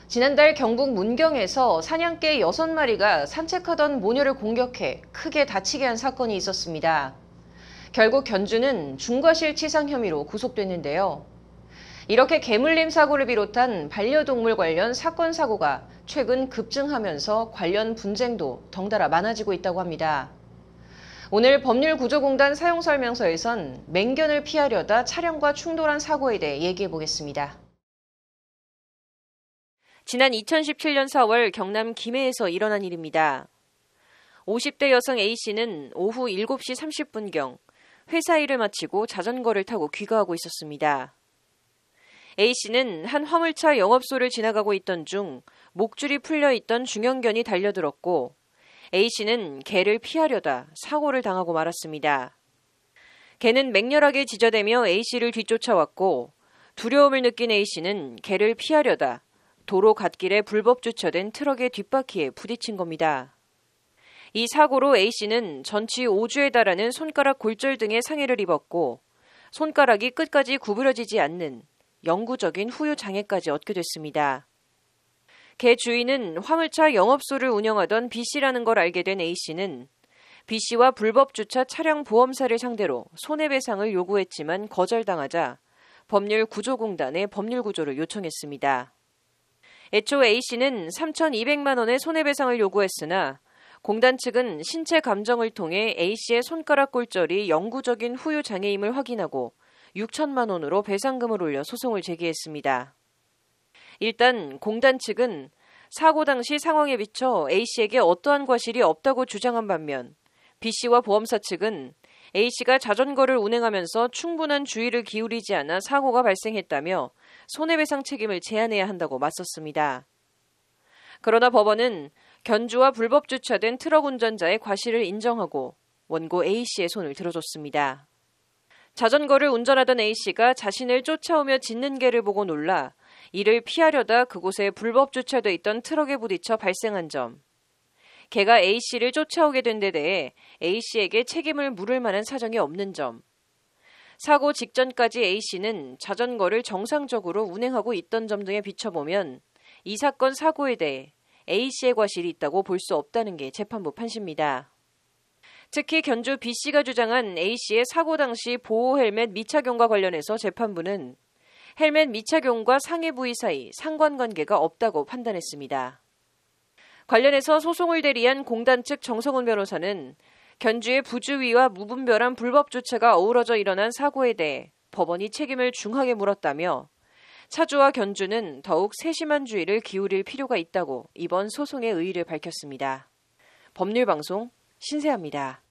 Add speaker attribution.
Speaker 1: 지난달 경북 문경에서 사냥개 6마리가 산책하던 모녀를 공격해 크게 다치게 한 사건이 있었습니다. 결국 견주는 중과실치상 혐의로 구속됐는데요. 이렇게 개물림 사고를 비롯한 반려동물 관련 사건 사고가 최근 급증하면서 관련 분쟁도 덩달아 많아지고 있다고 합니다. 오늘 법률구조공단 사용설명서에선 맹견을 피하려다 차량과 충돌한 사고에 대해 얘기해 보겠습니다. 지난 2017년 4월 경남 김해에서 일어난 일입니다. 50대 여성 A씨는 오후 7시 30분경 회사 일을 마치고 자전거를 타고 귀가하고 있었습니다. A씨는 한 화물차 영업소를 지나가고 있던 중 목줄이 풀려있던 중형견이 달려들었고 A씨는 개를 피하려다 사고를 당하고 말았습니다. 개는 맹렬하게 짖어대며 A씨를 뒤쫓아왔고 두려움을 느낀 A씨는 개를 피하려다 도로 갓길에 불법 주차된 트럭의 뒷바퀴에 부딪힌 겁니다. 이 사고로 A씨는 전치 5주에 달하는 손가락 골절 등의 상해를 입었고 손가락이 끝까지 구부러지지 않는 영구적인 후유 장애까지 얻게 됐습니다. 개 주인은 화물차 영업소를 운영하던 B씨라는 걸 알게 된 A씨는 B씨와 불법 주차 차량 보험사를 상대로 손해배상을 요구했지만 거절당하자 법률구조공단에 법률구조를 요청했습니다. 애초 A씨는 3,200만 원의 손해배상을 요구했으나 공단 측은 신체 감정을 통해 A씨의 손가락 골절이 영구적인 후유 장애임을 확인하고 6천만 원으로 배상금을 올려 소송을 제기했습니다. 일단 공단 측은 사고 당시 상황에 비춰 A씨에게 어떠한 과실이 없다고 주장한 반면 B씨와 보험사 측은 A씨가 자전거를 운행하면서 충분한 주의를 기울이지 않아 사고가 발생했다며 손해배상 책임을 제한해야 한다고 맞섰습니다. 그러나 법원은 견주와 불법 주차된 트럭 운전자의 과실을 인정하고 원고 A씨의 손을 들어줬습니다. 자전거를 운전하던 A씨가 자신을 쫓아오며 짖는 개를 보고 놀라 이를 피하려다 그곳에 불법 주차돼 있던 트럭에 부딪혀 발생한 점, 개가 A씨를 쫓아오게 된 데 대해 A씨에게 책임을 물을 만한 사정이 없는 점, 사고 직전까지 A씨는 자전거를 정상적으로 운행하고 있던 점 등에 비춰보면 이 사건 사고에 대해 A씨의 과실이 있다고 볼 수 없다는 게 재판부 판시입니다. 특히 견주 B씨가 주장한 A씨의 사고 당시 보호 헬멧 미착용과 관련해서 재판부는 헬멧 미착용과 상해 부위 사이 상관관계가 없다고 판단했습니다. 관련해서 소송을 대리한 공단 측 정성훈 변호사는 견주의 부주의와 무분별한 불법 주차가 어우러져 일어난 사고에 대해 법원이 책임을 중하게 물었다며 차주와 견주는 더욱 세심한 주의를 기울일 필요가 있다고 이번 소송의 의의를 밝혔습니다. 법률방송 신세아입니다.